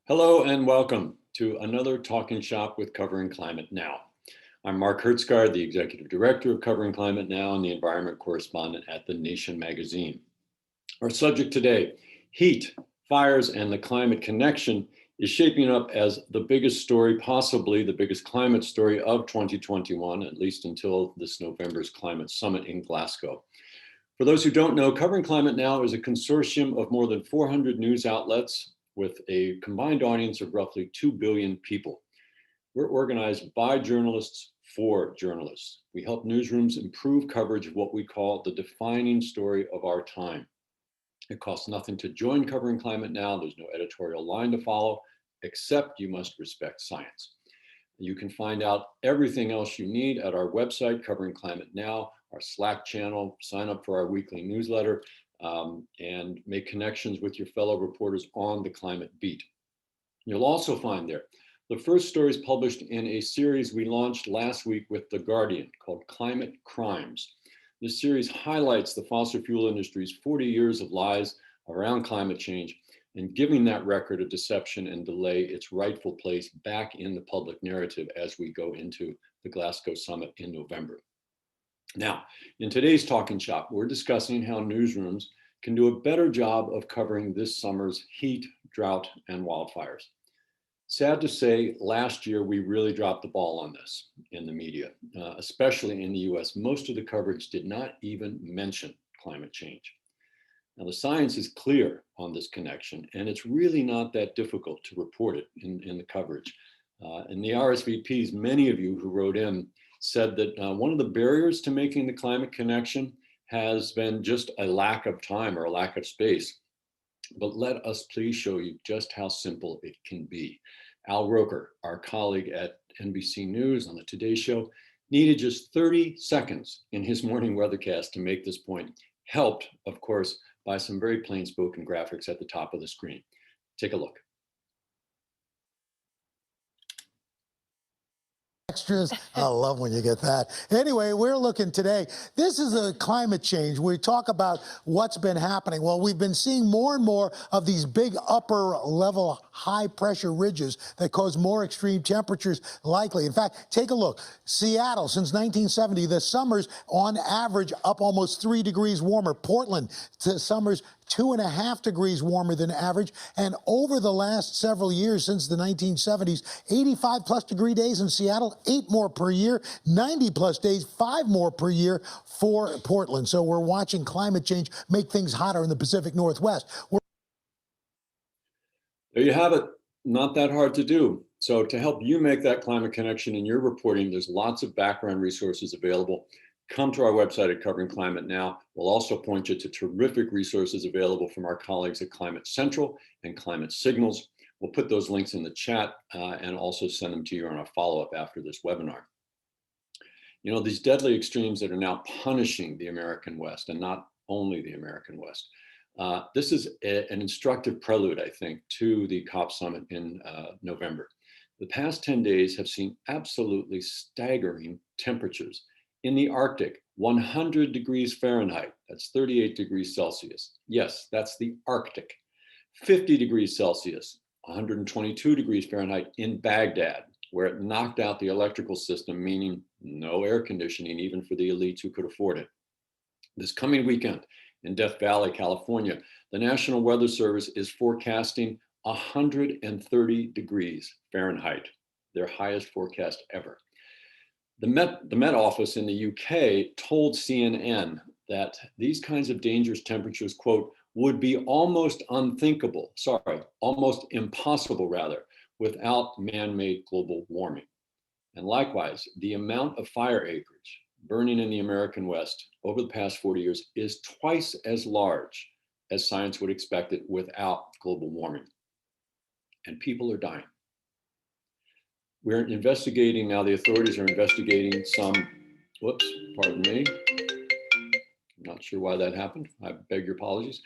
Hello and welcome to another Talking Shop with Covering Climate Now. I'm Mark Hertsgaard, the Executive Director of Covering Climate Now and the Environment Correspondent at The Nation magazine. Our subject today, heat, fires, and the climate connection, is shaping up as the biggest story, possibly the biggest climate story of 2021, at least until this November's climate summit in Glasgow. For those who don't know, Covering Climate Now is a consortium of more than 400 news outlets with a combined audience of roughly 2 billion people. We're organized by journalists for journalists. We help newsrooms improve coverage of what we call the defining story of our time. It costs nothing to join Covering Climate Now. There's no editorial line to follow, except you must respect science. You can find out everything else you need at our website, Covering Climate Now, our Slack channel, sign up for our weekly newsletter, and make connections with your fellow reporters on the climate beat. You'll also find there the first stories published in a series we launched last week with The Guardian called Climate Crimes. This series highlights the fossil fuel industry's 40 years of lies around climate change and giving that record of deception and delay its rightful place back in the public narrative as we go into the Glasgow summit in November. Now, in today's Talking Shop, we're discussing how newsrooms can do a better job of covering this summer's heat, drought, and wildfires. Sad to say, last year we really dropped the ball on this in the media, especially in the US. Most of the coverage did not even mention climate change. Now, the science is clear on this connection, and it's really not that difficult to report it in the coverage. And the RSVPs, many of you who wrote in, said that one of the barriers to making the climate connection has been just a lack of time or a lack of space. But let us please show you just how simple it can be. Al Roker, our colleague at NBC News on the Today Show, needed just 30 seconds in his morning weathercast to make this point, helped, of course, by some very plain-spoken graphics at the top of the screen. Take a look. Extras. I love when you get that. Anyway, we're looking today. This is a climate change. We talk about what's been happening. Well, we've been seeing more and more of these big upper level high pressure ridges that cause more extreme temperatures likely. In fact, take a look. Seattle, since 1970, the summers on average up almost 3 degrees warmer. Portland, the summers 2.5 degrees warmer than average. And over the last several years, since the 1970s, 85 plus degree days in Seattle, 8 more per year, 90 plus days, 5 more per year for Portland. So we're watching climate change make things hotter in the Pacific Northwest. There you have it. Not that hard to do. So to help you make that climate connection in your reporting, there's lots of background resources available. Come to our website at Covering Climate Now. We'll also point you to terrific resources available from our colleagues at Climate Central and Climate Signals. We'll put those links in the chat and also send them to you on a follow-up after this webinar. You know, these deadly extremes that are now punishing the American West, and not only the American West. This is an instructive prelude, I think, to the COP summit in November. The past 10 days have seen absolutely staggering temperatures. In the Arctic, 100 degrees Fahrenheit, that's 38 degrees Celsius. Yes, that's the Arctic. 50 degrees Celsius, 122 degrees Fahrenheit in Baghdad, where it knocked out the electrical system, meaning no air conditioning, even for the elites who could afford it. This coming weekend in Death Valley, California, the National Weather Service is forecasting 130 degrees Fahrenheit, their highest forecast ever. The Met Office in the UK told CNN that these kinds of dangerous temperatures, quote, would be almost unthinkable, almost impossible rather, without man-made global warming. And likewise, the amount of fire acreage burning in the American West over the past 40 years is twice as large as science would expect it without global warming. And people are dying. We're investigating now, the authorities are investigating some, whoops, pardon me. I'm not sure why that happened. I beg your apologies.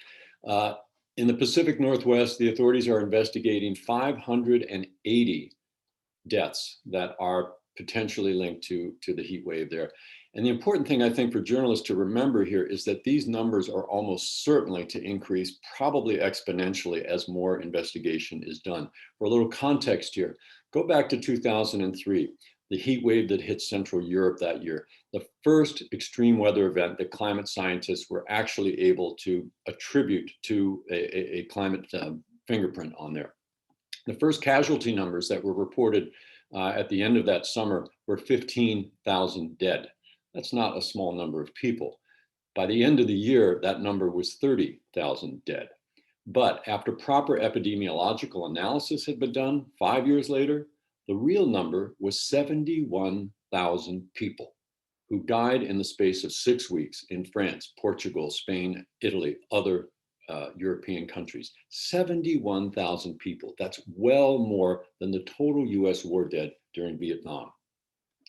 In the Pacific Northwest, the authorities are investigating 580 deaths that are potentially linked to the heat wave there. And the important thing I think for journalists to remember here is that these numbers are almost certainly to increase, probably exponentially, as more investigation is done. For a little context here, go back to 2003, the heat wave that hit Central Europe that year, the first extreme weather event that climate scientists were actually able to attribute to a climate fingerprint on there. The first casualty numbers that were reported at the end of that summer were 15,000 dead. That's not a small number of people. By the end of the year, that number was 30,000 dead. But after proper epidemiological analysis had been done 5 years later, the real number was 71,000 people who died in the space of 6 weeks in France, Portugal, Spain, Italy, other European countries. 71,000 people. That's well more than the total US war dead during Vietnam.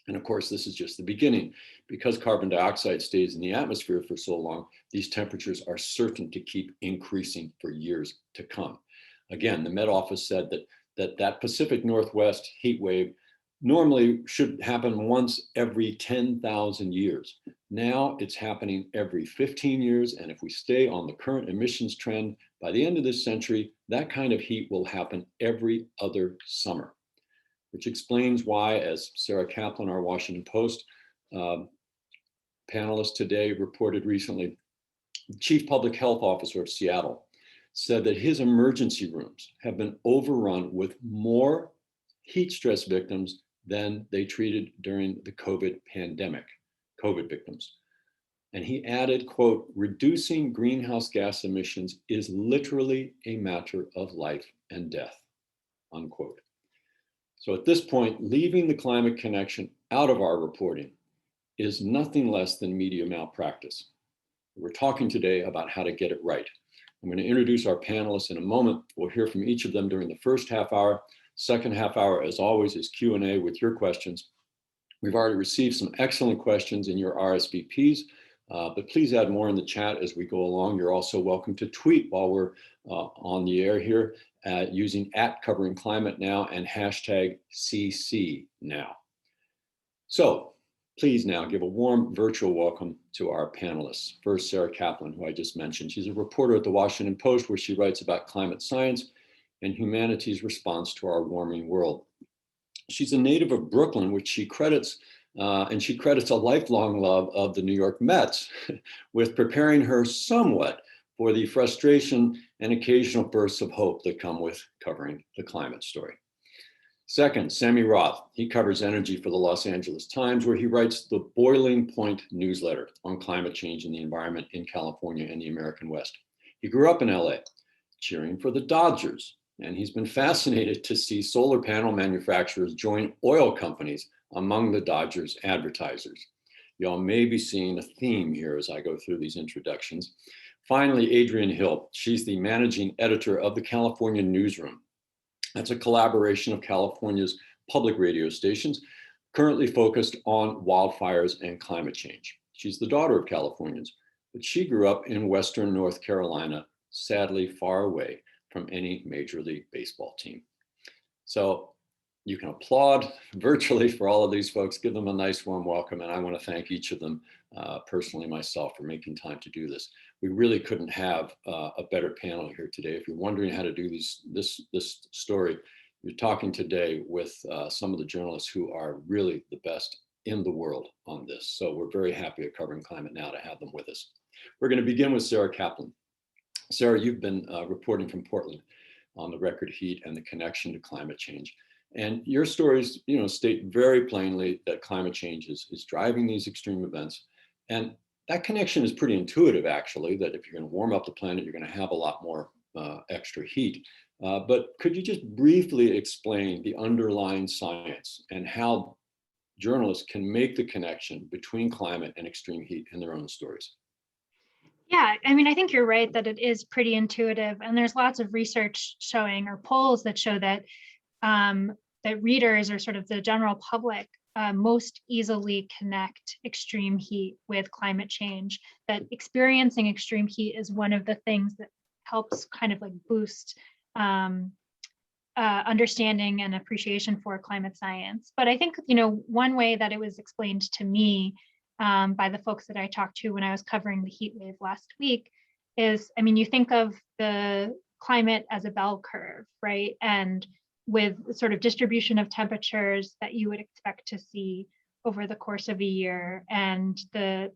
And of course, this is just the beginning. Because carbon dioxide stays in the atmosphere for so long, these temperatures are certain to keep increasing for years to come. Again, the Met Office said that Pacific Northwest heat wave normally should happen once every 10,000 years. Now it's happening every 15 years. And if we stay on the current emissions trend, by the end of this century, that kind of heat will happen every other summer, which explains why, as Sarah Kaplan, our Washington Post panelist today reported recently, the Chief Public Health Officer of Seattle said that his emergency rooms have been overrun with more heat stress victims than they treated during the COVID pandemic, COVID victims. And he added, quote, reducing greenhouse gas emissions is literally a matter of life and death, unquote. So at this point, leaving the climate connection out of our reporting is nothing less than media malpractice. We're talking today about how to get it right. I'm going to introduce our panelists in a moment. We'll hear from each of them during the first half hour. Second half hour, as always, is Q&A with your questions. We've already received some excellent questions in your RSVPs, but please add more in the chat as we go along. You're also welcome to tweet while we're on the air here using @CoveringClimateNow and hashtag CCNow. So please now give a warm virtual welcome to our panelists. First, Sarah Kaplan, who I just mentioned. She's a reporter at the Washington Post, where she writes about climate science and humanity's response to our warming world. She's a native of Brooklyn, which she credits, and she credits a lifelong love of the New York Mets with preparing her somewhat for the frustration and occasional bursts of hope that come with covering the climate story. Second, Sammy Roth. He covers energy for the Los Angeles Times, where he writes the Boiling Point newsletter on climate change and the environment in California and the American West. He grew up in LA, cheering for the Dodgers, and he's been fascinated to see solar panel manufacturers join oil companies among the Dodgers advertisers. Y'all may be seeing a theme here as I go through these introductions. Finally, Adrian Hill. She's the managing editor of the California Newsroom. That's a collaboration of California's public radio stations, currently focused on wildfires and climate change. She's the daughter of Californians, but she grew up in Western North Carolina, sadly far away from any Major League Baseball team. So you can applaud virtually for all of these folks, give them a nice warm welcome, and I want to thank each of them personally myself for making time to do this. We really couldn't have a better panel here today. If you're wondering how to do this story, you're talking today with some of the journalists who are really the best in the world on this. So we're very happy at Covering Climate Now to have them with us. We're going to begin with Sarah Kaplan. Sarah, you've been reporting from Portland on the record heat and the connection to climate change. And your stories, state very plainly that climate change is driving these extreme events. And that connection is pretty intuitive, actually, that if you're going to warm up the planet, you're going to have a lot more extra heat. But could you just briefly explain the underlying science and how journalists can make the connection between climate and extreme heat in their own stories? Yeah, I mean, I think you're right that it is pretty intuitive, and there's lots of research showing, or polls that show that that readers, or sort of the general public, most easily connect extreme heat with climate change. That experiencing extreme heat is one of the things that helps kind of like boost understanding and appreciation for climate science. But I think, one way that it was explained to me by the folks that I talked to when I was covering the heat wave last week is, I mean, you think of the climate as a bell curve, right? And with the sort of distribution of temperatures that you would expect to see over the course of a year. And a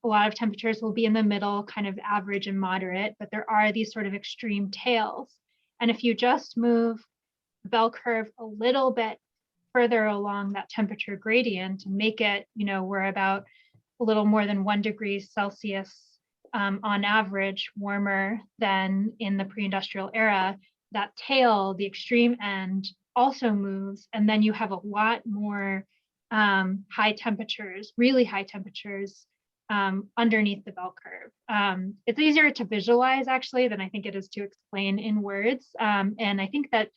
lot of temperatures will be in the middle, kind of average and moderate, but there are these sort of extreme tails. And if you just move the bell curve a little bit further along that temperature gradient and make it, we're about a little more than 1 degree Celsius on average warmer than in the pre-industrial era, that tail, the extreme end, also moves. And then you have a lot more high temperatures, really high temperatures underneath the bell curve. It's easier to visualize actually than I think it is to explain in words. And I think that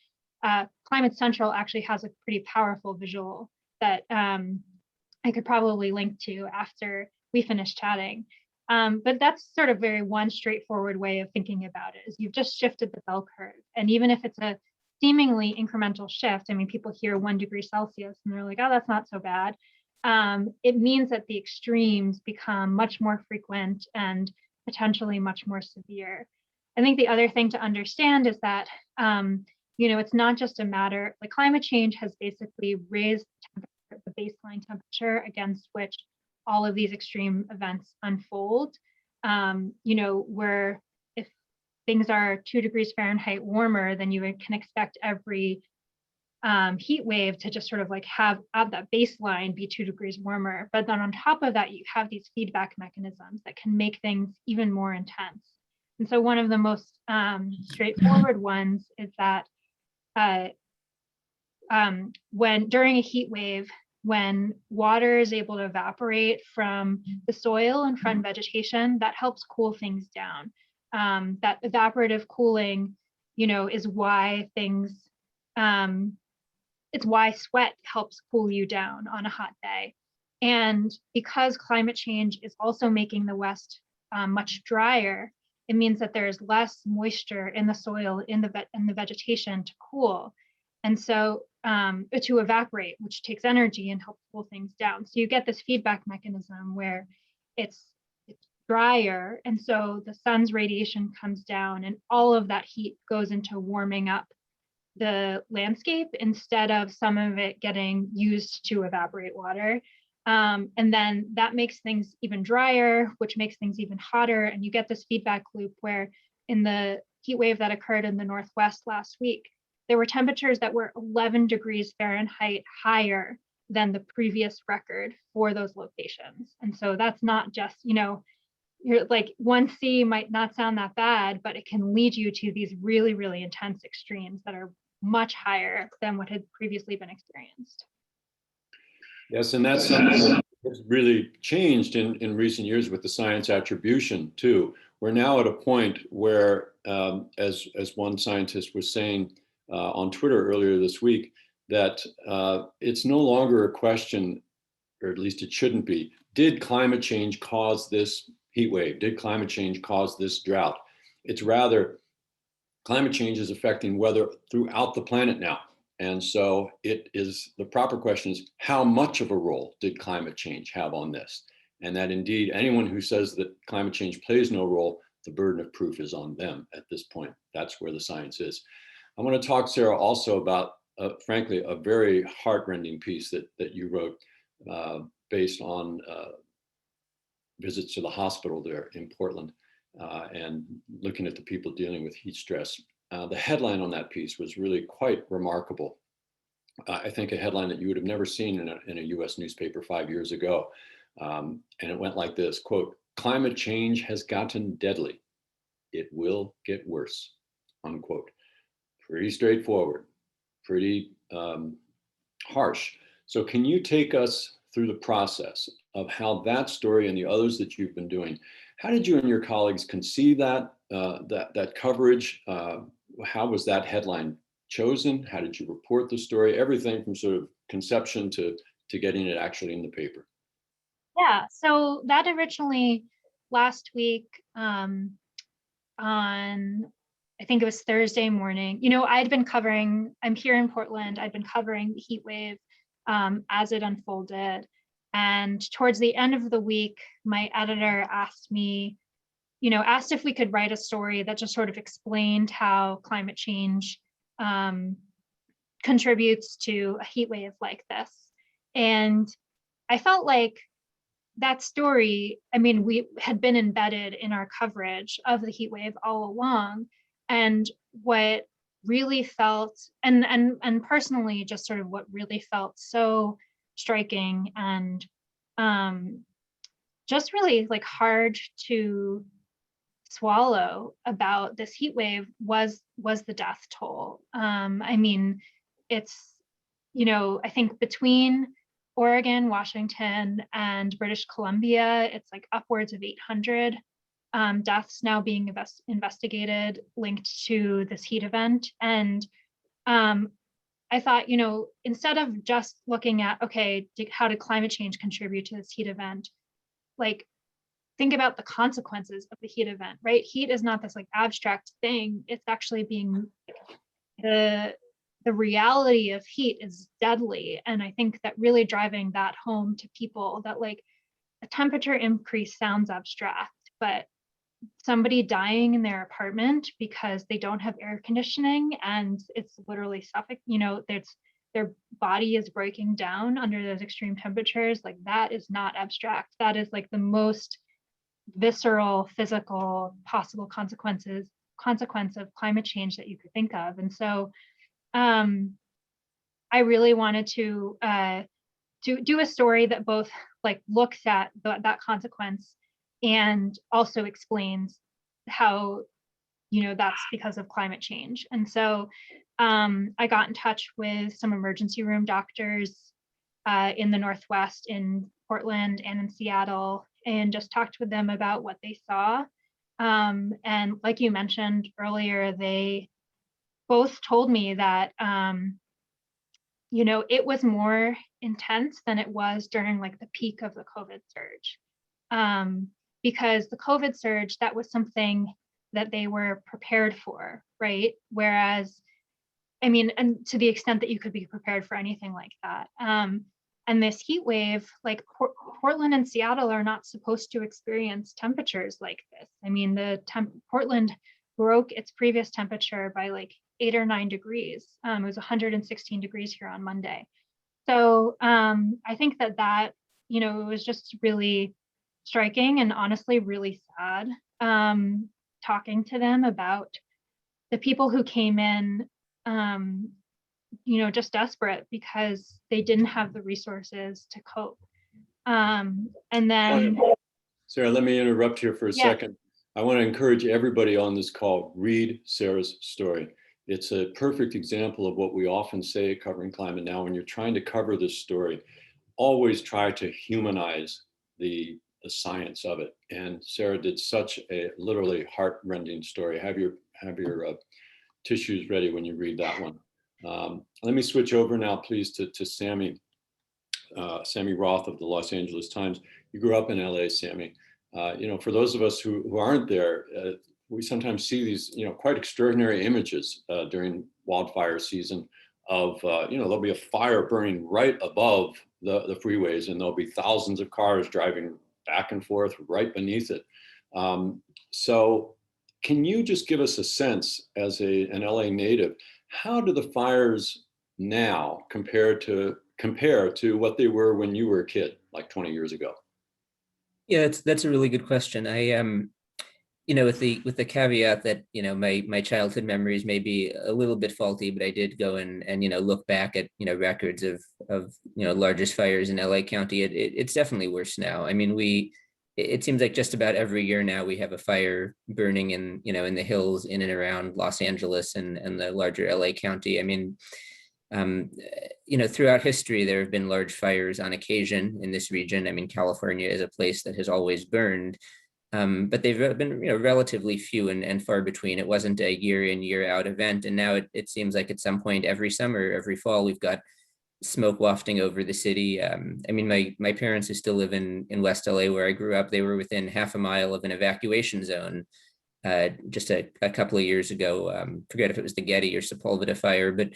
Climate Central actually has a pretty powerful visual that I could probably link to after we finish chatting. But that's sort of very one straightforward way of thinking about it, is you've just shifted the bell curve. And even if it's a seemingly incremental shift, I mean, people hear 1 degree Celsius and they're like, oh, that's not so bad. It means that the extremes become much more frequent and potentially much more severe. I think the other thing to understand is that, it's not just a matter, like climate change has basically raised the baseline temperature against which all of these extreme events unfold. Where if things are 2 degrees Fahrenheit warmer, then you can expect every heat wave to just sort of like have at that baseline be 2 degrees warmer. But then on top of that, you have these feedback mechanisms that can make things even more intense. And so one of the most straightforward ones is that when during a heat wave, when water is able to evaporate from the soil and from vegetation, that helps cool things down. That evaporative cooling, is why things, it's why sweat helps cool you down on a hot day. And because climate change is also making the West much drier, it means that there's less moisture in the soil, in the vegetation to cool. And so to evaporate, which takes energy and helps cool things down. So you get this feedback mechanism where it's drier, and so the sun's radiation comes down and all of that heat goes into warming up the landscape instead of some of it getting used to evaporate water. And then that makes things even drier, which makes things even hotter. And you get this feedback loop where in the heat wave that occurred in the Northwest last week, there were temperatures that were 11 degrees Fahrenheit higher than the previous record for those locations. And so that's not just, you're like 1C might not sound that bad, but it can lead you to these really, really intense extremes that are much higher than what had previously been experienced. Yes, and that's something that's really changed in recent years with the science attribution too. We're now at a point where, as one scientist was saying on Twitter earlier this week, that it's no longer a question, or at least it shouldn't be, did climate change cause this heat wave? Did climate change cause this drought? It's rather, climate change is affecting weather throughout the planet now. And so it is, the proper question is, how much of a role did climate change have on this? And that indeed, anyone who says that climate change plays no role, the burden of proof is on them at this point. That's where the science is. I want to talk, Sarah, also about, frankly, a very heartrending piece that you wrote based on visits to the hospital there in Portland and looking at the people dealing with heat stress. The headline on that piece was really quite remarkable. I think a headline that you would have never seen in a US newspaper 5 years ago. And it went like this, quote, "Climate change has gotten deadly. It will get worse," unquote. Pretty straightforward, pretty harsh. So can you take us through the process of how that story and the others that you've been doing, how did you and your colleagues conceive that coverage? How was that headline chosen? How did you report the story? Everything from sort of conception to getting it actually in the paper. Yeah, so that originally last week on, I think it was Thursday morning, I'm here in Portland, I'd been covering the heat wave as it unfolded. And towards the end of the week, my editor asked me, asked if we could write a story that just sort of explained how climate change contributes to a heat wave like this. And I felt like that story, I mean, we had been embedded in our coverage of the heat wave all along. And what really felt, and personally, just sort of what really felt so striking and just really like hard to swallow about this heat wave was the death toll. I mean, it's, I think between Oregon, Washington, and British Columbia, it's like upwards of 800 deaths now being investigated linked to this heat event. And I thought, instead of just looking at, okay, how did climate change contribute to this heat event? Like, think about the consequences of the heat event, right? Heat is not this like abstract thing. It's actually being, the reality of heat is deadly. And I think that really driving that home to people, that like a temperature increase sounds abstract, but somebody dying in their apartment because they don't have air conditioning and it's literally suffocating, their body is breaking down under those extreme temperatures, like that is not abstract. That is like the most visceral, physical possible consequence of climate change that you could think of. And so I really wanted to do a story that both like looks at that consequence and also explains how, that's because of climate change. And so I got in touch with some emergency room doctors in the Northwest, in Portland and in Seattle, and just talked with them about what they saw. And like you mentioned earlier, they both told me that, it was more intense than it was during like the peak of the COVID surge. Because the COVID surge, that was something that they were prepared for, right? Whereas, I mean, and to the extent that you could be prepared for anything like that. And this heat wave, like Portland and Seattle are not supposed to experience temperatures like this. I mean, Portland broke its previous temperature by like 8 or 9 degrees. It was 116 degrees here on Monday. So I think that, it was just really striking and honestly really sad talking to them about the people who came in, just desperate because they didn't have the resources to cope. And then, Sarah, let me interrupt here for a Yeah. second. I want to encourage everybody on this call, read Sarah's story. It's a perfect example of what we often say at Covering Climate Now. When you're trying to cover this story, always try to humanize the science of it. And Sarah did such a literally heart-rending story. Have your tissues ready when you read that one. Let me switch over now, please, to Sammy Roth of the Los Angeles Times. You grew up in LA, Sammy. For those of us who aren't there, we sometimes see these, quite extraordinary images during wildfire season of, there'll be a fire burning right above the freeways, and there'll be thousands of cars driving back and forth right beneath it. So can you just give us a sense as an LA native, how do the fires now compare to what they were when you were a kid, like 20 years ago? Yeah, that's a really good question. I with the caveat that my childhood memories may be a little bit faulty, but I did go and look back at records of largest fires in LA County. It's definitely worse now. I mean, it seems like just about every year now we have a fire burning in the hills in and around Los Angeles and the larger LA County. I mean, throughout history, there have been large fires on occasion in this region. I mean, California is a place that has always burned, but they've been, relatively few and far between. It wasn't a year in, year out event. And now it seems like at some point every summer, every fall, we've got smoke wafting over the city. I mean, my parents who still live in West LA, where I grew up, they were within half a mile of an evacuation zone just a couple of years ago. Forget if it was the Getty or Sepulveda fire, but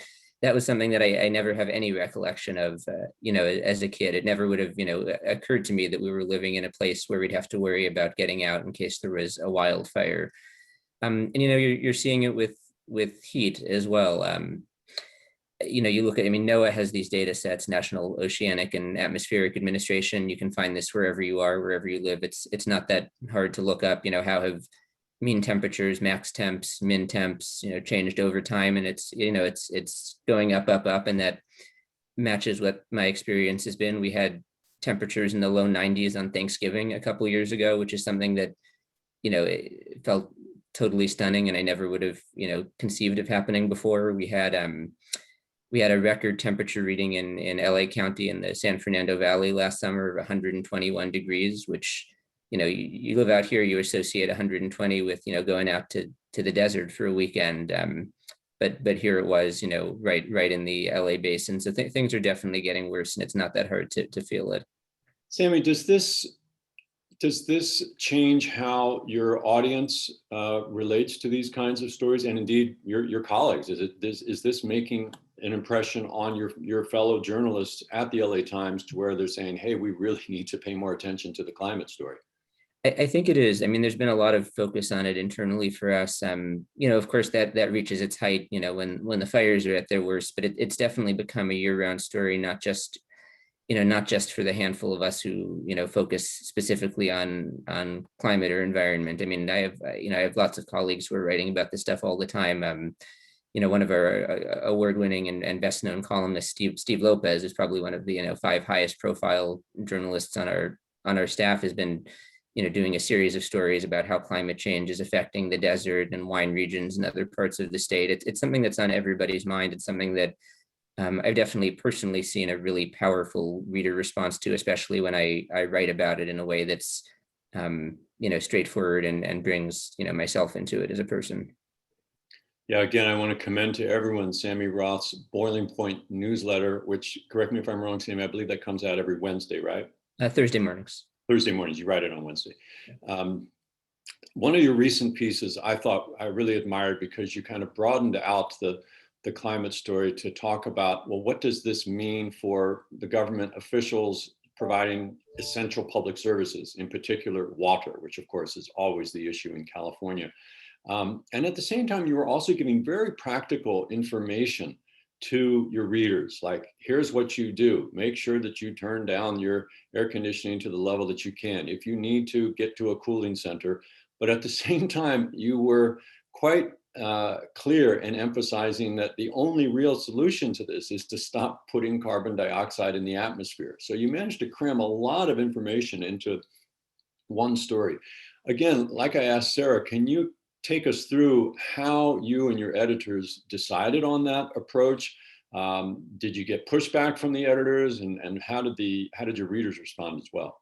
that was something that I never have any recollection of, as a kid. It never would have, occurred to me that we were living in a place where we'd have to worry about getting out in case there was a wildfire. And, you're seeing it with heat as well. You look at, NOAA has these data sets, National Oceanic and Atmospheric Administration. You can find this wherever you are, wherever you live. It's not that hard to look up, how have mean temperatures, max temps, min temps, changed over time. And it's going up, and that matches what my experience has been. We had temperatures in the low 90s on Thanksgiving a couple of years ago, which is something that, it felt totally stunning. And I never would have, conceived of happening before. We had a record temperature reading in LA County in the San Fernando Valley last summer of 121 degrees, which, you live out here, you associate 120 with, going out to the desert for a weekend. But here it was, right in the LA basin. So things are definitely getting worse, and it's not that hard to feel it. Sammy, does this change how your audience relates to these kinds of stories, and indeed your colleagues? Is this making an impression on your fellow journalists at the LA Times to where they're saying, hey, we really need to pay more attention to the climate story? I think it is. There's been a lot of focus on it internally for us. Of course, that reaches its height, when the fires are at their worst, but it's definitely become a year-round story, not just for the handful of us who, focus specifically on climate or environment. I have lots of colleagues who are writing about this stuff all the time. One of our award-winning and best-known columnists, Steve Lopez, is probably one of the 5 highest profile journalists on our staff, has been doing a series of stories about how climate change is affecting the desert and wine regions and other parts of the state. It's something that's on everybody's mind. It's something that I've definitely personally seen a really powerful reader response to, especially when I write about it in a way that's straightforward and brings myself into it as a person. Yeah, again, I want to commend to everyone Sammy Roth's Boiling Point newsletter, which, correct me if I'm wrong, Sammy, I believe that comes out every Wednesday, right? Thursday mornings. Thursday mornings, you write it on Wednesday. One of your recent pieces I thought I really admired because you kind of broadened out the climate story to talk about, well, what does this mean for the government officials providing essential public services, in particular water, which of course is always the issue in California. And at the same time, you were also giving very practical information to your readers, like, here's what you do. Make sure that you turn down your air conditioning to the level that you can. If you need to, get to a cooling center. But at the same time, you were quite clear in emphasizing that the only real solution to this is to stop putting carbon dioxide in the atmosphere. So you managed to cram a lot of information into one story. Again, like I asked Sarah, can you take us through how you and your editors decided on that approach? Did you get pushback from the editors, and how did your readers respond as well?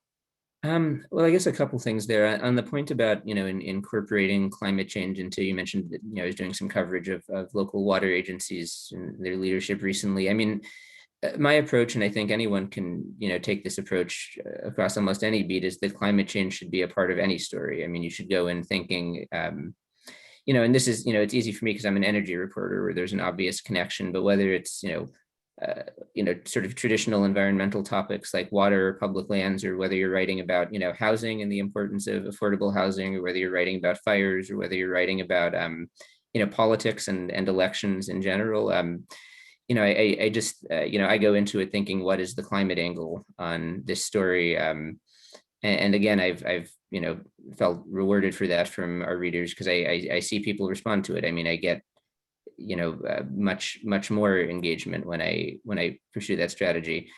Well, I guess a couple things there on the point about, incorporating climate change into, you mentioned that, I was doing some coverage of local water agencies and their leadership recently. My approach, and I think anyone can, take this approach across almost any beat, is that climate change should be a part of any story. You should go in thinking, and this is, it's easy for me because I'm an energy reporter where there's an obvious connection, but whether it's, sort of traditional environmental topics like water or public lands, or whether you're writing about, housing and the importance of affordable housing, or whether you're writing about fires, or whether you're writing about, politics and elections in general, I just, I go into it thinking, what is the climate angle on this story? And again, I've felt rewarded for that from our readers, because I see people respond to it. I get much more engagement when I pursue that strategy.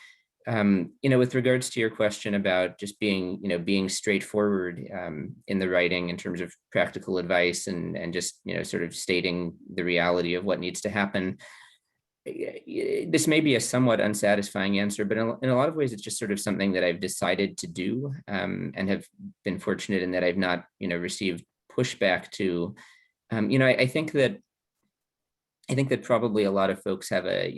With regards to your question about just being straightforward in the writing in terms of practical advice and just sort of stating the reality of what needs to happen. This may be a somewhat unsatisfying answer, but in a lot of ways, it's just sort of something that I've decided to do, and have been fortunate in that I've not, received pushback to. I think that probably a lot of folks have a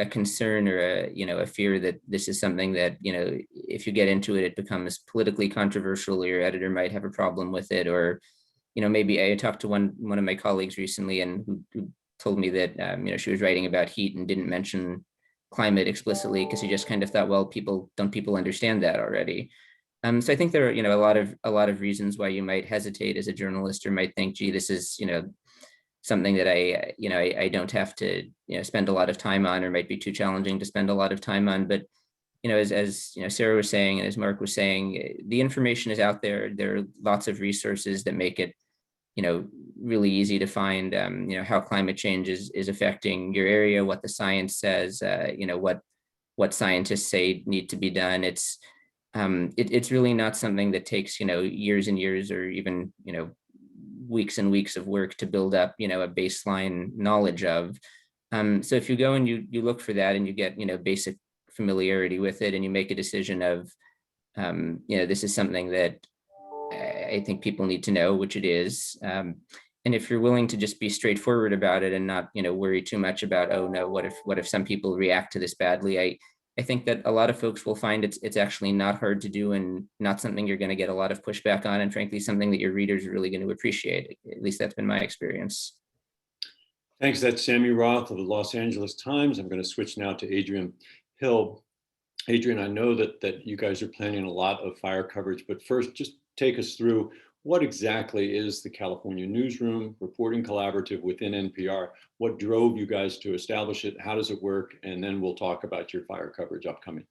concern or a fear that this is something that, if you get into it, it becomes politically controversial, or your editor might have a problem with it, or maybe I talked to one of my colleagues recently, and who told me that she was writing about heat and didn't mention climate explicitly because she just kind of thought, well, people understand that already. So I think there are a lot of reasons why you might hesitate as a journalist or might think, gee, this is something that I don't have to spend a lot of time on, or might be too challenging to spend a lot of time on. But as Sarah was saying, and as Mark was saying, the information is out there. There are lots of resources that make it really easy to find how climate change is affecting your area, what the science says, what scientists say need to be done. It's really not something that takes years and years, or even weeks and weeks of work to build up a baseline knowledge of. So if you go and you look for that and you get basic familiarity with it, and you make a decision of this is something that I think people need to know, which it is. And if you're willing to just be straightforward about it and not worry too much about, oh no, what if some people react to this badly, I think that a lot of folks will find it's actually not hard to do, and not something you're going to get a lot of pushback on, and frankly, something that your readers are really going to appreciate. At least that's been my experience. Thanks. That's Sammy Roth of the Los Angeles Times. I'm going to switch now to Adrian Hill. Adrian, I know that you guys are planning a lot of fire coverage, but first, just take us through what exactly is the California Newsroom Reporting Collaborative within NPR? What drove you guys to establish it? How does it work? And then we'll talk about your fire coverage upcoming.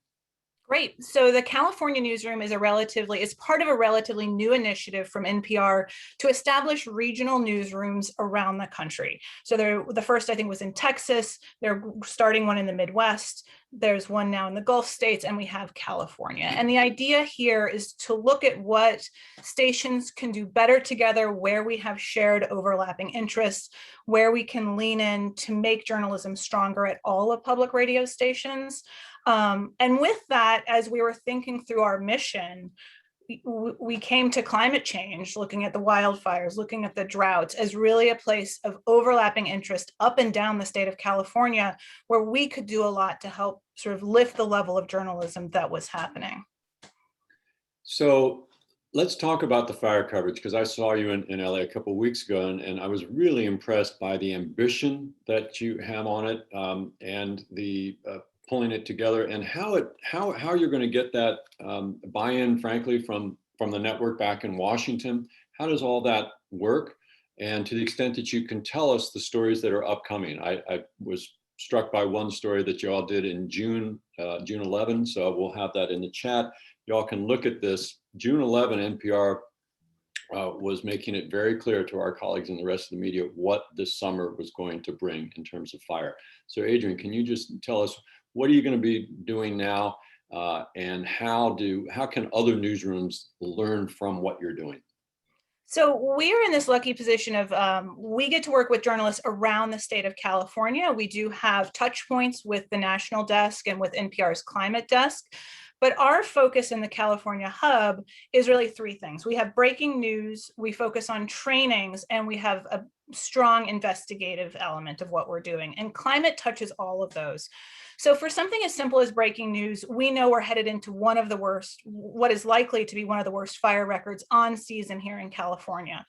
Great. So the California Newsroom is part of a relatively new initiative from NPR to establish regional newsrooms around the country. So the first, I think, was in Texas. They're starting one in the Midwest. There's one now in the Gulf states, and we have California. And the idea here is to look at what stations can do better together, where we have shared overlapping interests, where we can lean in to make journalism stronger at all of public radio stations. And with that, as we were thinking through our mission, we came to climate change, looking at the wildfires, looking at the droughts, as really a place of overlapping interest up and down the state of California, where we could do a lot to help sort of lift the level of journalism that was happening. So let's talk about the fire coverage, because I saw you in LA a couple of weeks ago, and I was really impressed by the ambition that you have on it, and the pulling it together, and how you're going to get that buy-in, frankly, from the network back in Washington. How does all that work? And to the extent that you can tell us the stories that are upcoming. I was struck by one story that you all did in June 11, so we'll have that in the chat. Y'all can look at this. June 11, NPR was making it very clear to our colleagues and the rest of the media what this summer was going to bring in terms of fire. So Adrian, can you just tell us, what are you going to be doing now, and how can other newsrooms learn from what you're doing? So we're in this lucky position of we get to work with journalists around the state of California. We do have touch points with the national desk and with NPR's climate desk. But our focus in the California hub is really three things. We have breaking news, we focus on trainings, and we have a strong investigative element of what we're doing. And climate touches all of those. So for something as simple as breaking news, we know we're headed into what is likely to be one of the worst fire records on season here in California.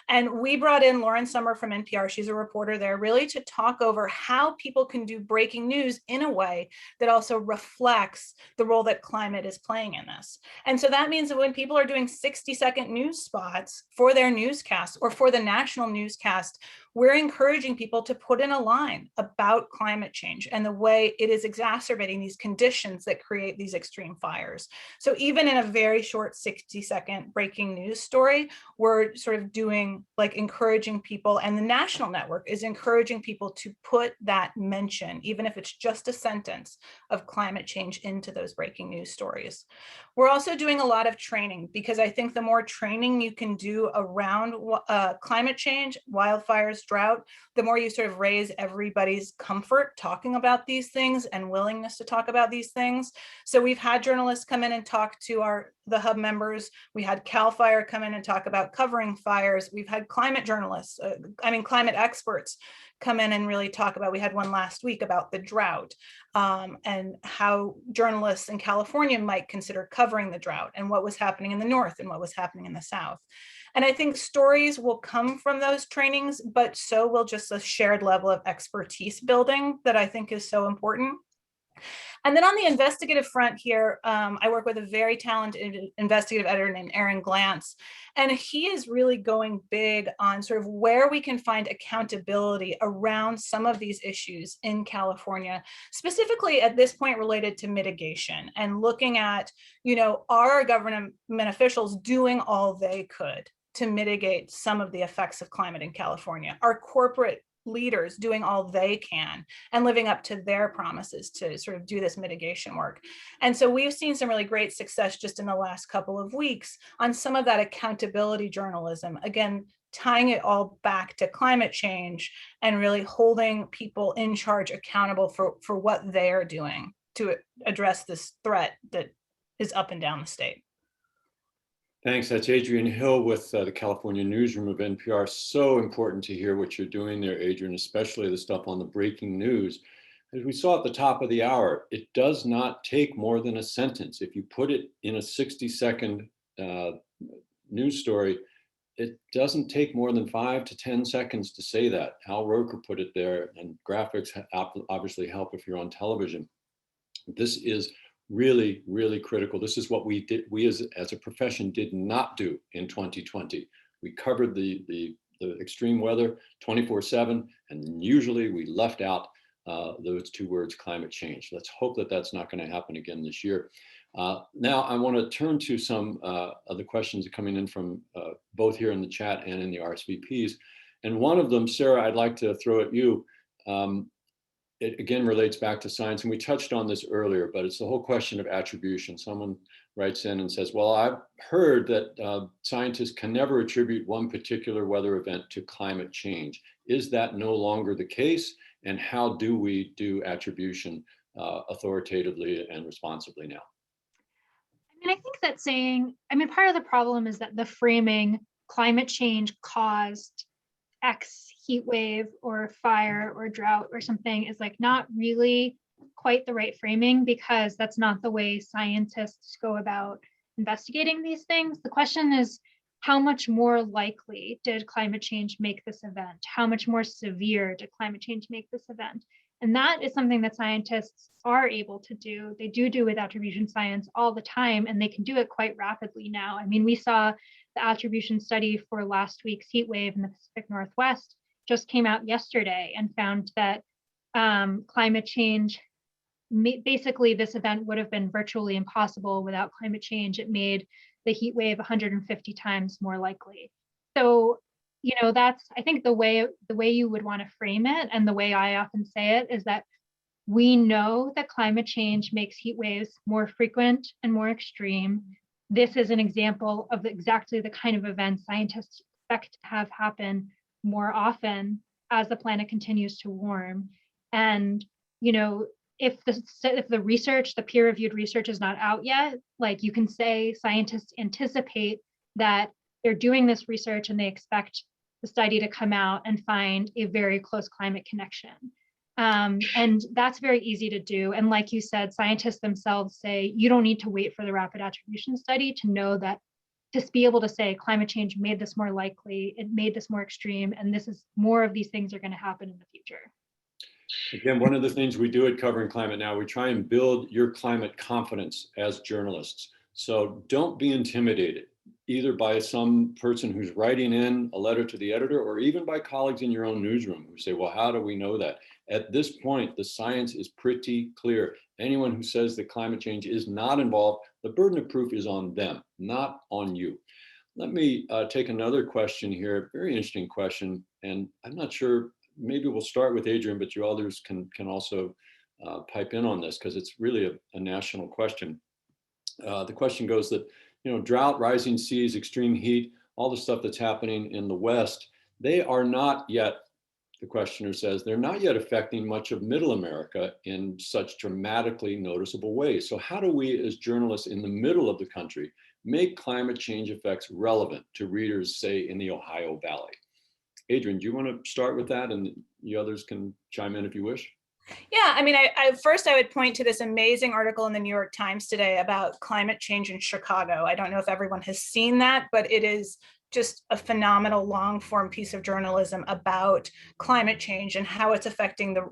And we brought in Lauren Sommer from NPR, she's a reporter there, really to talk over how people can do breaking news in a way that also reflects the role that climate is playing in this. And so that means that when people are doing 60-second news spots for their newscast or for the national newscast, we're encouraging people to put in a line about climate change and the way it is exacerbating these conditions that create these extreme fires. So even in a very short 60-second breaking news story, we're sort of doing like encouraging people, and the national network is encouraging people to put that mention, even if it's just a sentence, of climate change into those breaking news stories. We're also doing a lot of training, because I think the more training you can do around climate change, wildfires, drought, the more you sort of raise everybody's comfort talking about these things and willingness to talk about these things. So we've had journalists come in and talk to the hub members. We had CAL FIRE come in and talk about covering fires. We've had climate journalists, climate experts come in and really talk about, we had one last week about the drought, and how journalists in California might consider covering the drought and what was happening in the north and what was happening in the south. And I think stories will come from those trainings, but so will just a shared level of expertise building that I think is so important. And then on the investigative front here, I work with a very talented investigative editor named Aaron Glantz, and he is really going big on sort of where we can find accountability around some of these issues in California, specifically at this point related to mitigation and looking at, are our government officials doing all they could to mitigate some of the effects of climate in California? Are corporate leaders doing all they can and living up to their promises to sort of do this mitigation work? And so we've seen some really great success just in the last couple of weeks on some of that accountability journalism, again, tying it all back to climate change and really holding people in charge accountable for what they're doing to address this threat that is up and down the state. Thanks. That's Adrian Hill with the California Newsroom of NPR. So important to hear what you're doing there, Adrian, especially the stuff on the breaking news. As we saw at the top of the hour, it does not take more than a sentence. If you put it in a 60-second news story, it doesn't take more than 5 to 10 seconds to say that. Al Roker put it there, and graphics obviously help if you're on television. This is really, really critical. This is what we did. We as a profession did not do in 2020. We covered the extreme weather 24/7, and usually we left out those two words, climate change. Let's hope that that's not going to happen again this year. Now I want to turn to some of the questions coming in from both here in the chat and in the RSVPs. And one of them, Sarah, I'd like to throw at you. It again relates back to science, and we touched on this earlier, but it's the whole question of attribution. Someone writes in and says, well, I've heard that scientists can never attribute one particular weather event to climate change. Is that no longer the case? And how do we do attribution authoritatively and responsibly now? I think that part of the problem is that the framing climate change caused X heat wave or fire or drought or something is like not really quite the right framing, because that's not the way scientists go about investigating these things. The question is, how much more likely did climate change make this event? How much more severe did climate change make this event? And that is something that scientists are able to do. They do with attribution science all the time, and they can do it quite rapidly now. I mean, we saw the attribution study for last week's heat wave in the Pacific Northwest just came out yesterday and found that climate change, basically this event would have been virtually impossible without climate change. It made the heat wave 150 times more likely. So, that's, I think, the way you would want to frame it, and the way I often say it is that we know that climate change makes heat waves more frequent and more extreme. This is an example of exactly the kind of event scientists expect to have happen more often as the planet continues to warm. And, if the research, the peer-reviewed research is not out yet, like you can say scientists anticipate that they're doing this research and they expect the study to come out and find a very close climate connection. And that's very easy to do. And like you said, scientists themselves say, you don't need to wait for the rapid attribution study to know that, to be able to say climate change made this more likely, it made this more extreme, and this is more of these things are going to happen in the future. Again, one of the things we do at Covering Climate Now, we try and build your climate confidence as journalists. So don't be intimidated, either by some person who's writing in a letter to the editor, or even by colleagues in your own newsroom who say, well, how do we know that? At this point, the science is pretty clear. Anyone who says that climate change is not involved, the burden of proof is on them, not on you. Let me take another question here, very interesting question, and I'm not sure, maybe we'll start with Adrian, but you others can also pipe in on this, because it's really a national question. The question goes that, drought, rising seas, extreme heat, all the stuff that's happening in the West, they are not yet, the questioner says, they're not yet affecting much of Middle America in such dramatically noticeable ways. So how do we as journalists in the middle of the country make climate change effects relevant to readers, say, in the Ohio Valley? Adrian, do you want to start with that, and the others can chime in if you wish? Yeah, I mean, first I would point to this amazing article in the New York Times today about climate change in Chicago. I don't know if everyone has seen that, but it is just a phenomenal long form piece of journalism about climate change and how it's affecting the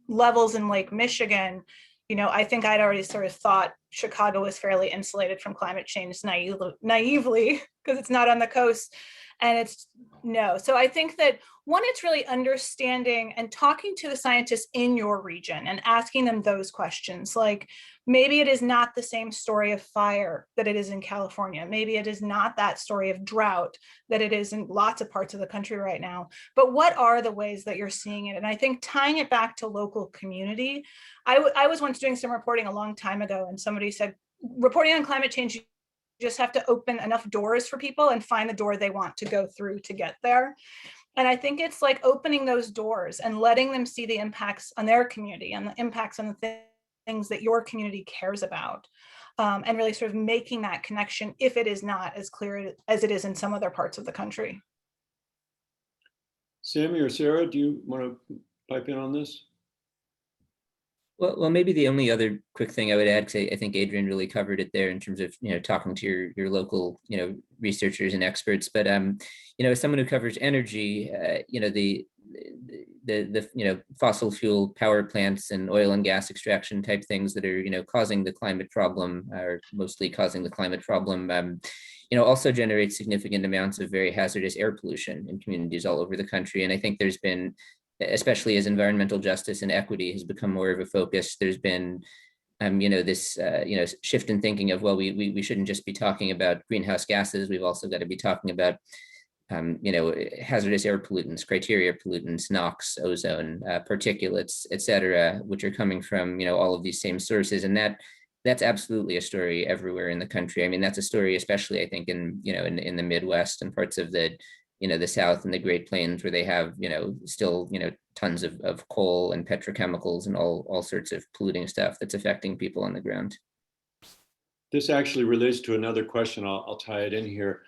levels in Lake Michigan. I think I'd already sort of thought Chicago was fairly insulated from climate change naively because it's not on the coast. And it's no. So I think that one, it's really understanding and talking to the scientists in your region and asking them those questions. Like, maybe it is not the same story of fire that it is in California. Maybe it is not that story of drought that it is in lots of parts of the country right now. But what are the ways that you're seeing it? And I think tying it back to local community, I was once doing some reporting a long time ago, and somebody said, reporting on climate change, you just have to open enough doors for people and find the door they want to go through to get there. And I think it's like opening those doors and letting them see the impacts on their community and the impacts on the things that your community cares about, and really sort of making that connection if it is not as clear as it is in some other parts of the country. Sammy or Sarah, do you want to pipe in on this? Well, maybe the only other quick thing I would add, because I think Adrian really covered it there in terms of talking to your local researchers and experts. But as someone who covers energy, the fossil fuel power plants and oil and gas extraction type things that are causing the climate problem, or mostly causing the climate problem, also generate significant amounts of very hazardous air pollution in communities all over the country. And I think there's been, especially as environmental justice and equity has become more of a focus, there's been this shift in thinking of, well, we shouldn't just be talking about greenhouse gases. We've also got to be talking about hazardous air pollutants, criteria pollutants, NOx, ozone, particulates, et cetera, which are coming from all of these same sources. And that's absolutely a story everywhere in the country. I mean, that's a story, especially I think in the Midwest and parts of the the South and the Great Plains, where they have still tons of coal and petrochemicals and all sorts of polluting stuff that's affecting people on the ground. This actually relates to another question. I'll tie it in here.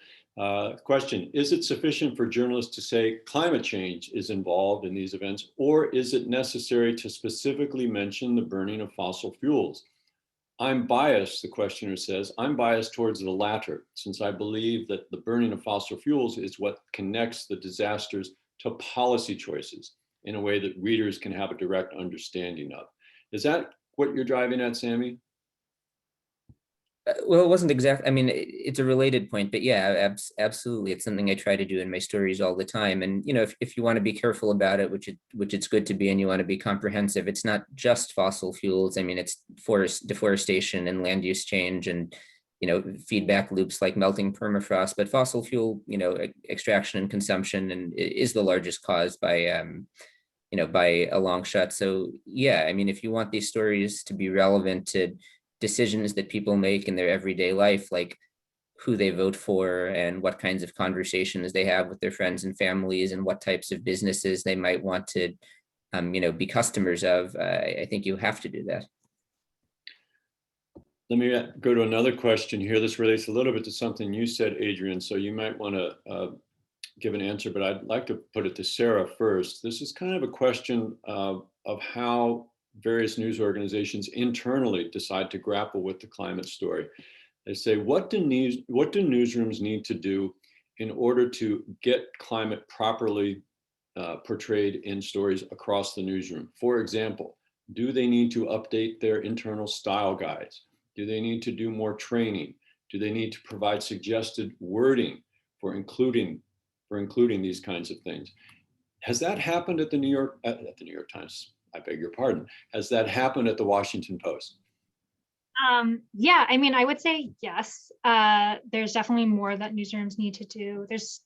Question: is it sufficient for journalists to say climate change is involved in these events, or is it necessary to specifically mention the burning of fossil fuels? I'm biased, the questioner says. I'm biased towards the latter, since I believe that the burning of fossil fuels is what connects the disasters to policy choices in a way that readers can have a direct understanding of. Is that what you're driving at, Sammy? Well, it wasn't exact. I mean, it's a related point, but yeah, absolutely. It's something I try to do in my stories all the time. And, if you want to be careful about it, which it's good to be, and you want to be comprehensive, it's not just fossil fuels. I mean, it's forest deforestation and land use change and, feedback loops like melting permafrost, but fossil fuel, extraction and consumption and is the largest cause by, by a long shot. So yeah, I mean, if you want these stories to be relevant to decisions that people make in their everyday life, like who they vote for and what kinds of conversations they have with their friends and families and what types of businesses they might want to, be customers of, I think you have to do that. Let me go to another question here. This relates a little bit to something you said, Adrian, so you might want to give an answer, but I'd like to put it to Sarah first. This is kind of a question of how various news organizations internally decide to grapple with the climate story. They say, what do newsrooms need to do in order to get climate properly portrayed in stories across the newsroom? For example, do they need to update their internal style guides? Do they need to do more training? Do they need to provide suggested wording for including these kinds of things? Has that happened at the New York Times? I beg your pardon. Has that happened at the Washington Post? Yeah, I mean, I would say yes. There's definitely more that newsrooms need to do. There's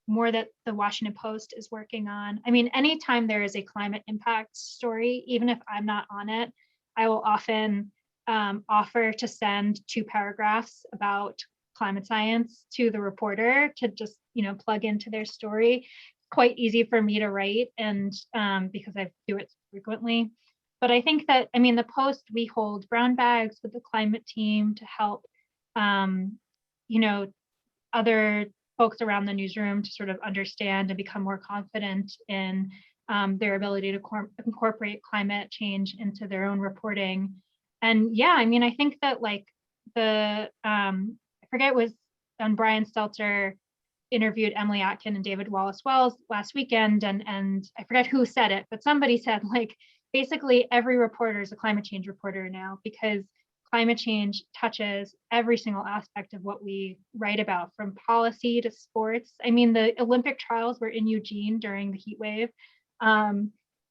more that the Washington Post is working on. I mean, anytime there is a climate impact story, even if I'm not on it, I will often offer to send 2 paragraphs about climate science to the reporter to just, plug into their story. Quite easy for me to write, and because I do it frequently. But I think that, I mean, the Post, we hold brown bags with the climate team to help, other folks around the newsroom to sort of understand and become more confident in their ability to incorporate climate change into their own reporting. And yeah, I mean, I think that like I forget, it was on Brian Stelter interviewed Emily Atkin and David Wallace Wells last weekend, and I forget who said it, but somebody said, like, basically every reporter is a climate change reporter now, because climate change touches every single aspect of what we write about, from policy to sports. I mean, the Olympic trials were in Eugene during the heat wave,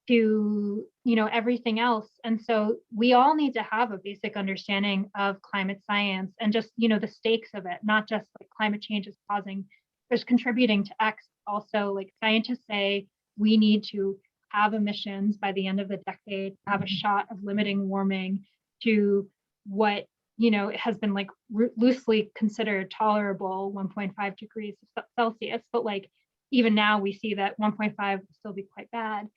to, you know, everything else. And so we all need to have a basic understanding of climate science and just, you know, the stakes of it, not just like climate change is causing, there's contributing to X. Also, like, scientists say we need to have emissions by the end of the decade, have a shot of limiting warming to what, you know, it has been like loosely considered tolerable 1.5 degrees Celsius, but like even now we see that 1.5 will still be quite bad.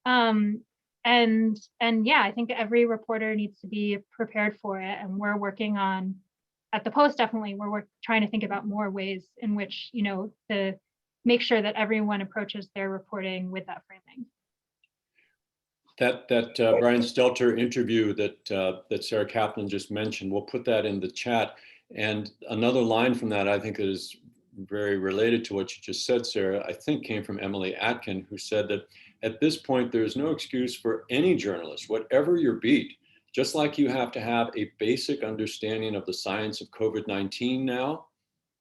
And yeah, I think every reporter needs to be prepared for it, and we're working on, at the Post, definitely we're trying to think about more ways in which, you know, to make sure that everyone approaches their reporting with that framing. That Brian Stelter interview that Sarah Kaplan just mentioned, we'll put that in the chat. And another line from that, I think, that is very related to what you just said, Sarah, I think came from Emily Atkin, who said that at this point, there's no excuse for any journalist, whatever your beat, just like you have to have a basic understanding of the science of COVID-19 now,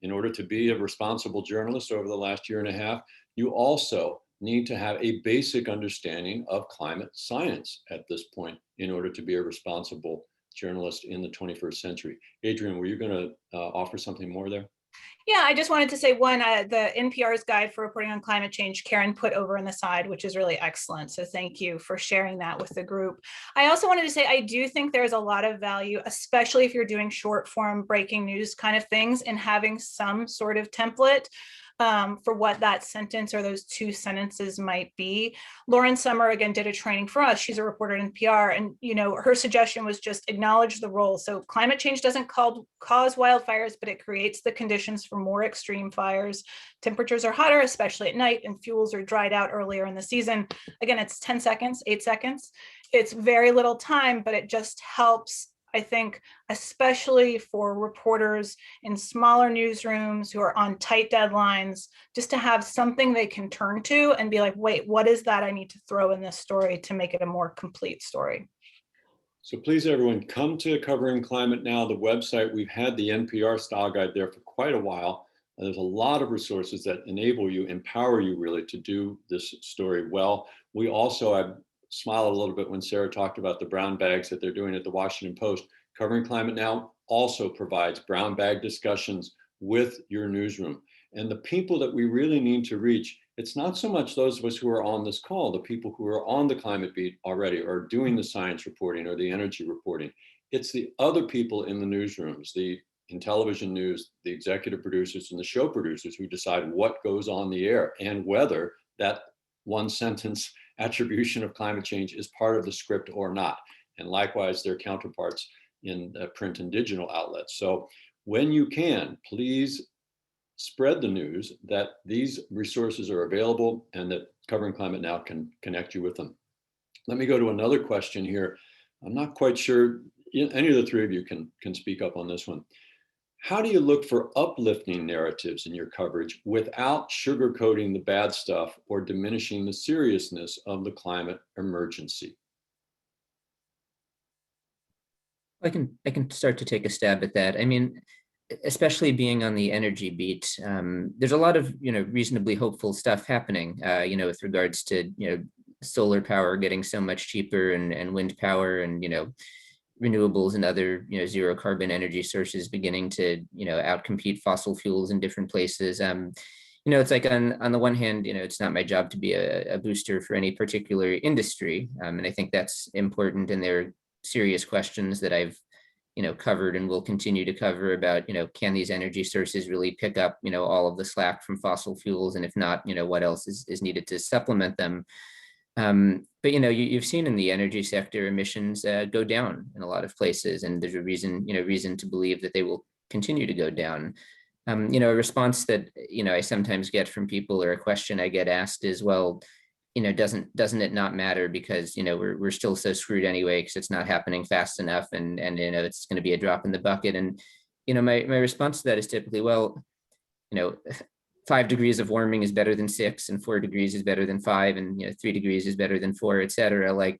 in order to be a responsible journalist over the last year and a half, you also need to have a basic understanding of climate science at this point in order to be a responsible journalist in the 21st century. Adrian, were you going to offer something more there? Yeah, I just wanted to say one, the NPR's guide for reporting on climate change, Karen put over in the side, which is really excellent. So thank you for sharing that with the group. I also wanted to say, I do think there's a lot of value, especially if you're doing short form breaking news kind of things, in having some sort of template for what that sentence or those two sentences might be. Lauren Summer, again, did a training for us. She's a reporter at NPR, and, you know, her suggestion was just acknowledge the role. So climate change doesn't cause wildfires, but it creates the conditions for more extreme fires. Temperatures are hotter, especially at night, and fuels are dried out earlier in the season. Again, it's 10 seconds, 8 seconds. It's very little time, but it just helps, I think, especially for reporters in smaller newsrooms who are on tight deadlines, just to have something they can turn to and be like, wait, what is that I need to throw in this story to make it a more complete story? So please, everyone, come to Covering Climate Now, the website. We've had the NPR style guide there for quite a while. There's a lot of resources that enable you, empower you really to do this story well. We also, I smiled a little bit when Sarah talked about the brown bags that they're doing at the Washington Post. Covering Climate Now also provides brown bag discussions with your newsroom. And the people that we really need to reach, it's not so much those of us who are on this call, the people who are on the climate beat already or doing the science reporting or the energy reporting. It's the other people in the newsrooms, in television news, the executive producers and the show producers who decide what goes on the air and whether that one sentence attribution of climate change is part of the script or not. And likewise, their counterparts in print and digital outlets. So when you can, please spread the news that these resources are available and that Covering Climate Now can connect you with them. Let me go to another question here. I'm not quite sure any of the three of you can speak up on this one. How do you look for uplifting narratives in your coverage without sugarcoating the bad stuff or diminishing the seriousness of the climate emergency? I can start to take a stab at that. I mean, especially being on the energy beat, there's a lot of, you know, reasonably hopeful stuff happening, you know, with regards to, you know, solar power getting so much cheaper and wind power and, you know, renewables and other, you know, zero carbon energy sources beginning to, you know, outcompete fossil fuels in different places. You know, it's like on the one hand, you know, it's not my job to be a booster for any particular industry. And I think that's important. And there are serious questions that I've, you know, covered and will continue to cover about, you know, can these energy sources really pick up, you know, all of the slack from fossil fuels? And if not, you know, what else is needed to supplement them? But, you know, you've seen in the energy sector emissions go down in a lot of places, and there's a reason to believe that they will continue to go down. You know, a response that, you know, I sometimes get from people, or a question I get asked is, well, you know, doesn't it not matter because, you know, we're still so screwed anyway because it's not happening fast enough, and you know, it's going to be a drop in the bucket. And, you know, my response to that is typically, well, you know, 5 degrees of warming is better than 6, and 4 degrees is better than 5, and 3 degrees is better than 4, et cetera. Like,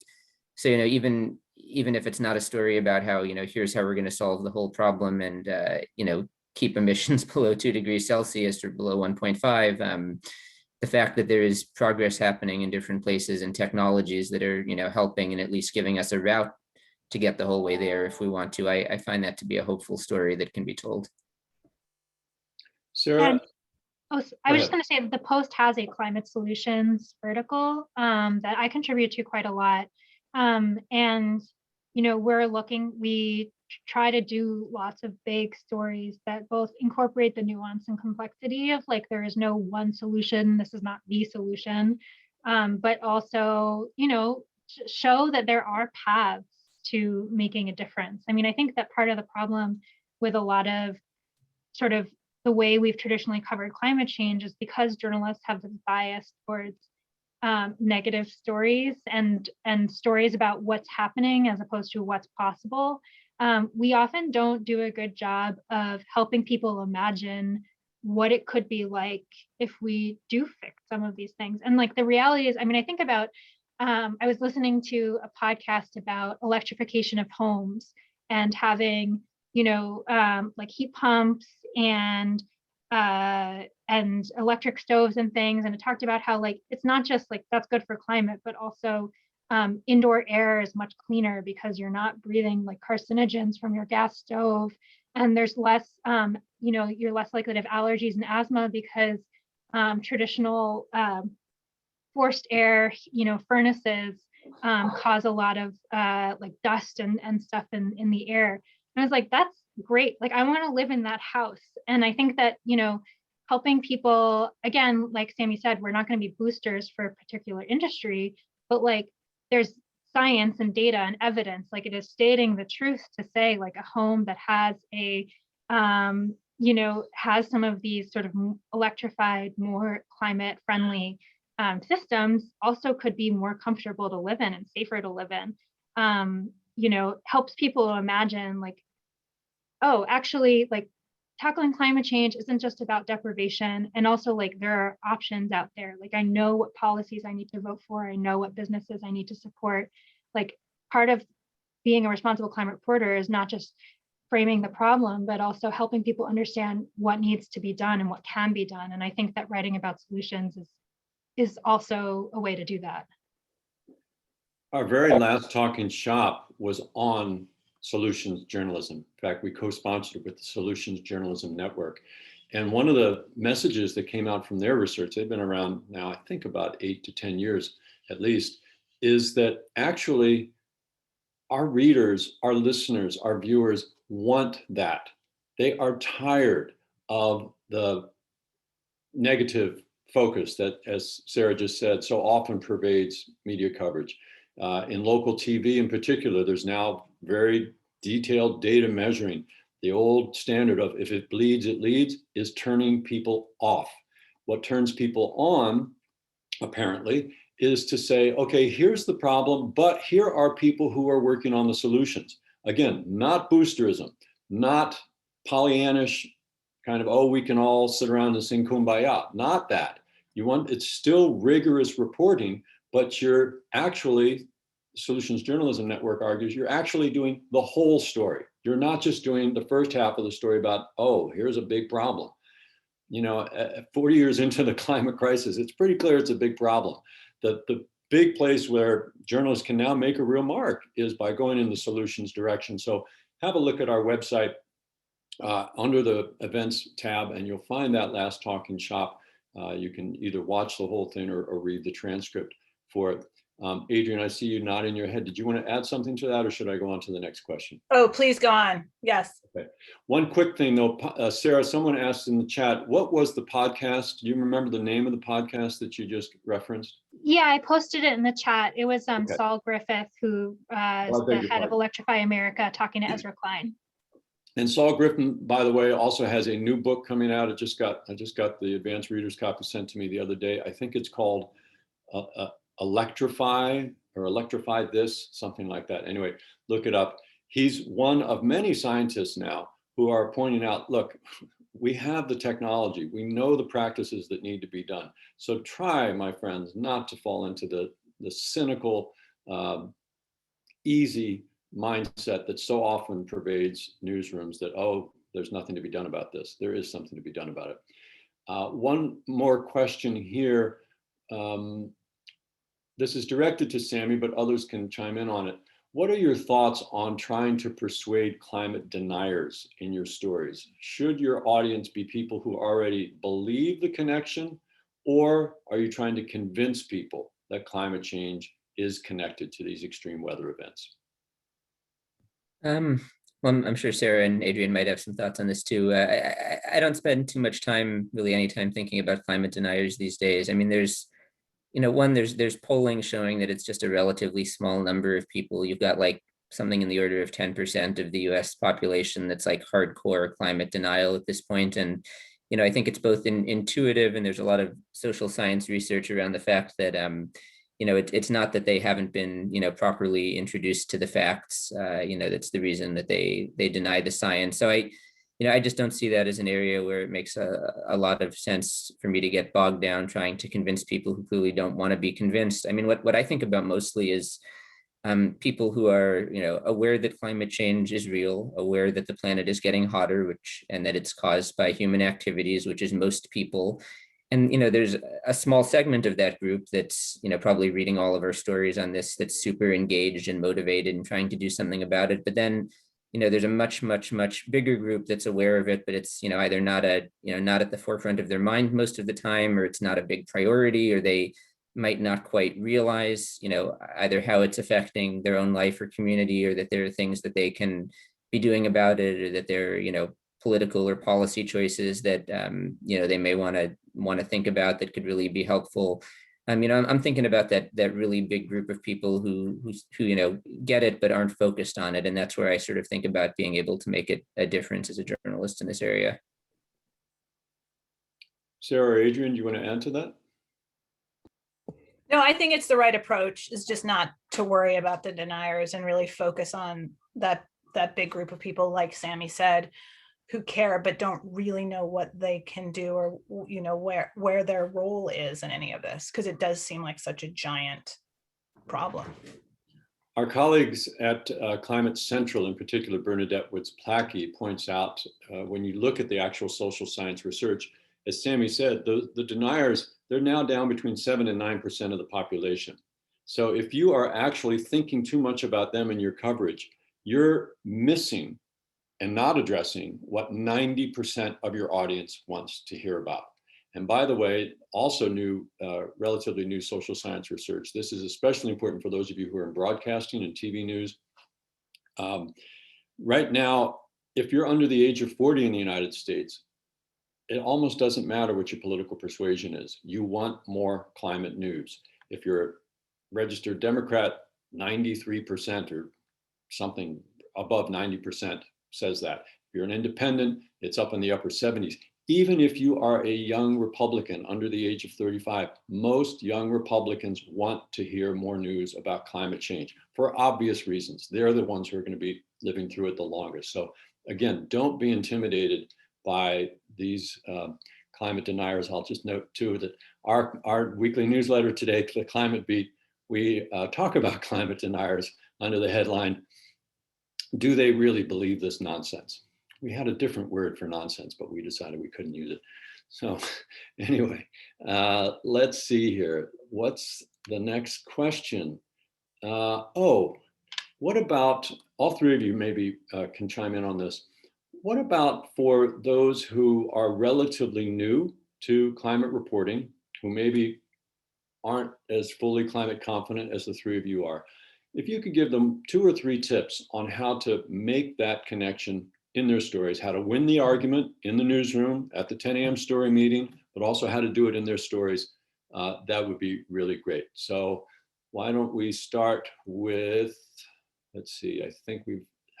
so, even if it's not a story about how, here's how we're going to solve the whole problem and, keep emissions below 2 degrees Celsius or below 1.5, the fact that there is progress happening in different places and technologies that are, helping and at least giving us a route to get the whole way there if we want to, I find that to be a hopeful story that can be told. Sarah? And I was Go just going to say that the Post has a climate solutions vertical that I contribute to quite a lot. And, we try to do lots of big stories that both incorporate the nuance and complexity of like, there is no one solution, this is not the solution, but also, show that there are paths to making a difference. I mean, I think that part of the problem with a lot of sort of the way we've traditionally covered climate change is because journalists have this bias towards negative stories and stories about what's happening as opposed to what's possible. We often don't do a good job of helping people imagine what it could be like if we do fix some of these things. And like the reality is, I mean, I think about, I was listening to a podcast about electrification of homes and having, like heat pumps and electric stoves and things. And it talked about how like, it's not just like that's good for climate, but also indoor air is much cleaner because you're not breathing like carcinogens from your gas stove. And there's less, you're less likely to have allergies and asthma because traditional forced air, furnaces cause a lot of like dust and stuff in the air. And I was like, that's great. Like, I want to live in that house. And I think that, helping people, again, like Sammy said, we're not going to be boosters for a particular industry, but like there's science and data and evidence, like it is stating the truth to say like a home that has a, has some of these sort of electrified, more climate friendly systems also could be more comfortable to live in and safer to live in. Helps people imagine like, oh, actually, like tackling climate change isn't just about deprivation. And also like there are options out there. Like I know what policies I need to vote for. I know what businesses I need to support. Like part of being a responsible climate reporter is not just framing the problem, but also helping people understand what needs to be done and what can be done. And I think that writing about solutions is also a way to do that. Our very last Talking Shop was on solutions journalism. In fact, we co-sponsored it with the Solutions Journalism Network. And one of the messages that came out from their research, they've been around now, I think about 8 to 10 years at least, is that actually our readers, our listeners, our viewers want that. They are tired of the negative focus that, as Sarah just said, so often pervades media coverage. In local TV in particular, there's now very detailed data measuring. The old standard of if it bleeds, it leads is turning people off. What turns people on, apparently, is to say, okay, here's the problem, but here are people who are working on the solutions. Again, not boosterism, not Pollyannish kind of, oh, we can all sit around and sing Kumbaya. Not that. It's still rigorous reporting, but you're actually, Solutions Journalism Network argues, you're actually doing the whole story. You're not just doing the first half of the story about, oh, here's a big problem. 40 years into the climate crisis, it's pretty clear it's a big problem. The big place where journalists can now make a real mark is by going in the solutions direction. So have a look at our website under the events tab, and you'll find that last Talking Shop. You can either watch the whole thing or read the transcript for it. Adrian, I see you nodding your head. Did you want to add something to that, or should I go on to the next question? Oh, please go on. Yes. Okay. One quick thing though, Sarah, someone asked in the chat, what was the podcast? Do you remember the name of the podcast that you just referenced? Yeah, I posted it in the chat. It was Okay. Saul Griffith, who is the head of Electrify America, talking to Ezra Klein. And Saul Griffin, by the way, also has a new book coming out. I just got the advanced reader's copy sent to me the other day. I think it's called Electrify or Electrify This, something like that. Anyway, look it up. He's one of many scientists now who are pointing out, look, we have the technology. We know the practices that need to be done. So try, my friends, not to fall into the cynical, easy mindset that so often pervades newsrooms that, oh, there's nothing to be done about this. There is something to be done about it. One more question here. This is directed to Sammy, but others can chime in on it. What are your thoughts on trying to persuade climate deniers in your stories? Should your audience be people who already believe the connection, or are you trying to convince people that climate change is connected to these extreme weather events? Well, I'm sure Sarah and Adrian might have some thoughts on this too. I don't spend too much time, really any time, thinking about climate deniers these days. I mean, there's there's polling showing that it's just a relatively small number of people. You've got like something in the order of 10% of the US population that's like hardcore climate denial at this point. And, I think it's both intuitive, and there's a lot of social science research around the fact that, it's not that they haven't been, properly introduced to the facts. That's the reason that they deny the science. So I just don't see that as an area where it makes a lot of sense for me to get bogged down trying to convince people who clearly don't want to be convinced. I mean, what I think about mostly is people who are, aware that climate change is real, aware that the planet is getting hotter, and that it's caused by human activities, which is most people. And, there's a small segment of that group that's, probably reading all of our stories on this, that's super engaged and motivated and trying to do something about it. But then, there's a much, much, much bigger group that's aware of it, but it's, either not at the forefront of their mind most of the time, or it's not a big priority, or they might not quite realize, either how it's affecting their own life or community, or that there are things that they can be doing about it, or that they're, political or policy choices that, they may want to think about that could really be helpful. I'm thinking about that really big group of people who get it but aren't focused on it, and that's where I sort of think about being able to make it a difference as a journalist in this area. Sarah or Adrian, do you want to add to that? No, I think it's the right approach, is just not to worry about the deniers and really focus on that big group of people, like Sammy said, who care but don't really know what they can do, or where their role is in any of this, because it does seem like such a giant problem. Our colleagues at Climate Central, in particular Bernadette Woods-Plackey, points out when you look at the actual social science research, as Sammy said, the deniers, they're now down between 7 and 9% of the population. So if you are actually thinking too much about them in your coverage, you're missing and not addressing what 90% of your audience wants to hear about. And by the way, also relatively new social science research. This is especially important for those of you who are in broadcasting and TV news. Right now, if you're under the age of 40 in the United States, it almost doesn't matter what your political persuasion is. You want more climate news. If you're a registered Democrat, 93% or something above 90% says that. If you're an independent, it's up in the upper 70s. Even if you are a young Republican under the age of 35, most young Republicans want to hear more news about climate change for obvious reasons. They're the ones who are going to be living through it the longest. So again, don't be intimidated by these climate deniers. I'll just note too that our weekly newsletter today, the Climate Beat, we talk about climate deniers under the headline, do they really believe this nonsense? We had a different word for nonsense, but we decided we couldn't use it. So anyway, let's see here. What's the next question? What about, all three of you maybe can chime in on this. What about for those who are relatively new to climate reporting, who maybe aren't as fully climate confident as the three of you are? If you could give them 2 or 3 tips on how to make that connection in their stories, how to win the argument in the newsroom at the 10 a.m. story meeting, but also how to do it in their stories, that would be really great. So why don't we start with, let's see, I think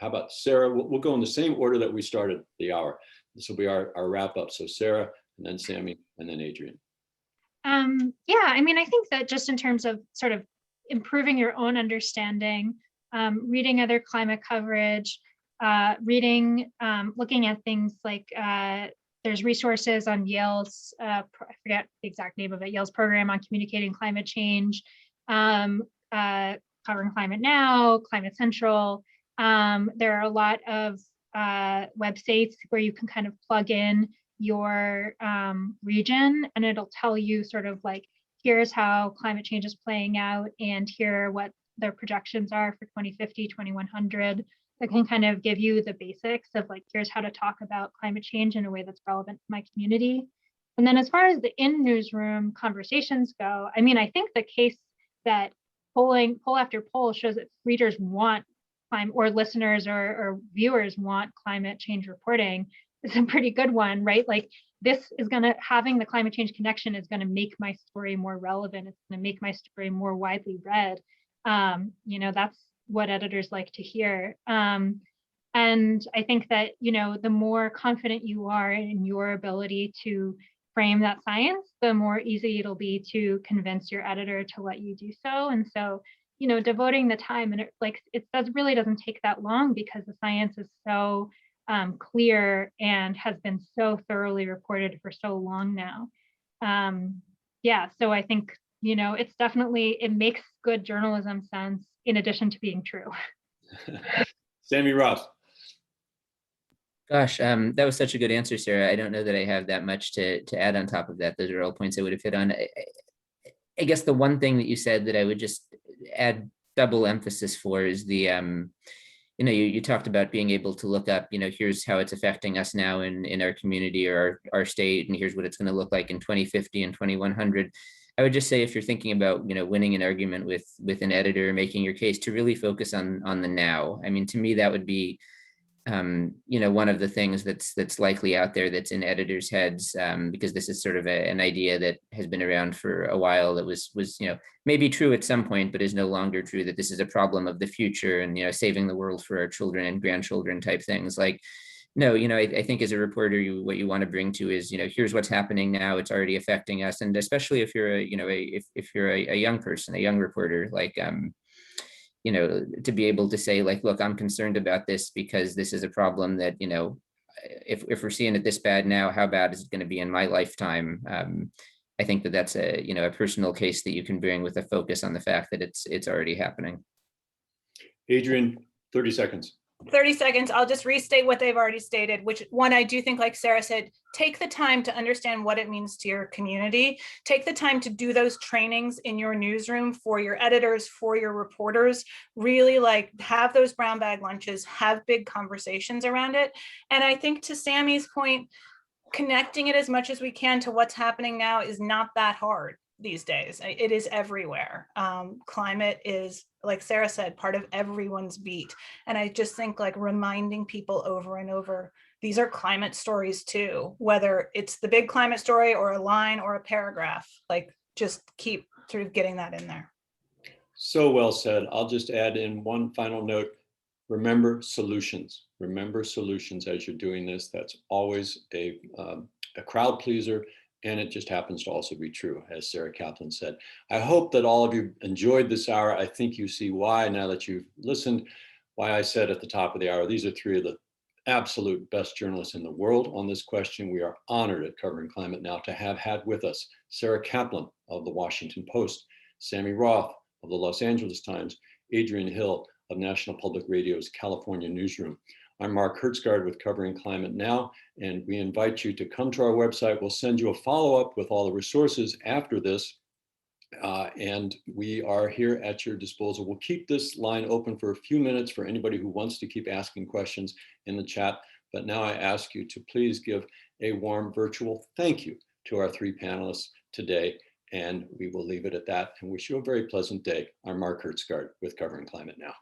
how about Sarah? We'll go in the same order that we started the hour. This will be our wrap up. So Sarah, and then Sammy, and then Adrian. Yeah, I mean, I think that just in terms of sort of improving your own understanding, reading other climate coverage, looking at things like There's resources on Yale's, I forget the exact name of it, Yale's program on communicating climate change, Covering Climate Now, Climate Central. There are a lot of websites where you can kind of plug in your region, and it'll tell you sort of like, here's how climate change is playing out, and here are what their projections are for 2050, 2100. That can kind of give you the basics of like, here's how to talk about climate change in a way that's relevant to my community. And then as far as the in-newsroom conversations go, I mean, I think the case that poll after poll shows that readers want climate, or listeners or viewers want climate change reporting is a pretty good one, right? Like, this is having the climate change connection is gonna make my story more relevant. It's gonna make my story more widely read. That's what editors like to hear. And I think that, the more confident you are in your ability to frame that science, the more easy it'll be to convince your editor to let you do so. And so, devoting the time, and it really doesn't take that long, because the science is so clear and has been so thoroughly reported for so long now. So I think, it's definitely, it makes good journalism sense in addition to being true. Sammy Roth. Gosh, that was such a good answer, Sarah. I don't know that I have that much to add on top of that. Those are all points I would have hit on. I guess the one thing that you said that I would just add double emphasis for is the, you talked about being able to look up, here's how it's affecting us now in our community or our state, and here's what it's going to look like in 2050 and 2100. I would just say, if you're thinking about, winning an argument with an editor, making your case, to really focus on the now. I mean, to me, that would be, one of the things that's likely out there that's in editors' heads, because this is sort of an idea that has been around for a while, that was maybe true at some point, but is no longer true, that this is a problem of the future and, saving the world for our children and grandchildren type things. Like, no, I think as a reporter, what you want to bring to is, here's what's happening now. It's already affecting us. And especially if you're if you're a young person, a young reporter, like, to be able to say, like, look, I'm concerned about this because this is a problem that, if we're seeing it this bad now, how bad is it going to be in my lifetime? I think that's a personal case that you can bring with a focus on the fact that it's already happening. Adrian, 30 seconds. 30 seconds. I'll just restate what they've already stated, which one, I do think, like Sarah said, take the time to understand what it means to your community. Take the time to do those trainings in your newsroom for your editors, for your reporters. Really, like, have those brown bag lunches, have big conversations around it. And I think, to Sammy's point, connecting it as much as we can to what's happening now is not that hard these days. It is everywhere. Climate is, like Sarah said, part of everyone's beat. And I just think, like, reminding people over and over, these are climate stories too, whether it's the big climate story or a line or a paragraph, like, just keep sort of getting that in there. So well said. I'll just add in one final note. Remember solutions. Remember solutions as you're doing this. That's always a crowd pleaser. And it just happens to also be true, as Sarah Kaplan said. I hope that all of you enjoyed this hour. I think you see why, now that you've listened, why I said at the top of the hour, these are three of the absolute best journalists in the world on this question. We are honored at Covering Climate Now to have had with us Sarah Kaplan of the Washington Post, Sammy Roth of the Los Angeles Times, Adrian Hill of National Public Radio's California Newsroom. I'm Mark Hertsgaard with Covering Climate Now, and we invite you to come to our website. We'll send you a follow-up with all the resources after this, and we are here at your disposal. We'll keep this line open for a few minutes for anybody who wants to keep asking questions in the chat, but now I ask you to please give a warm virtual thank you to our three panelists today, and we will leave it at that and wish you a very pleasant day. I'm Mark Hertsgaard with Covering Climate Now.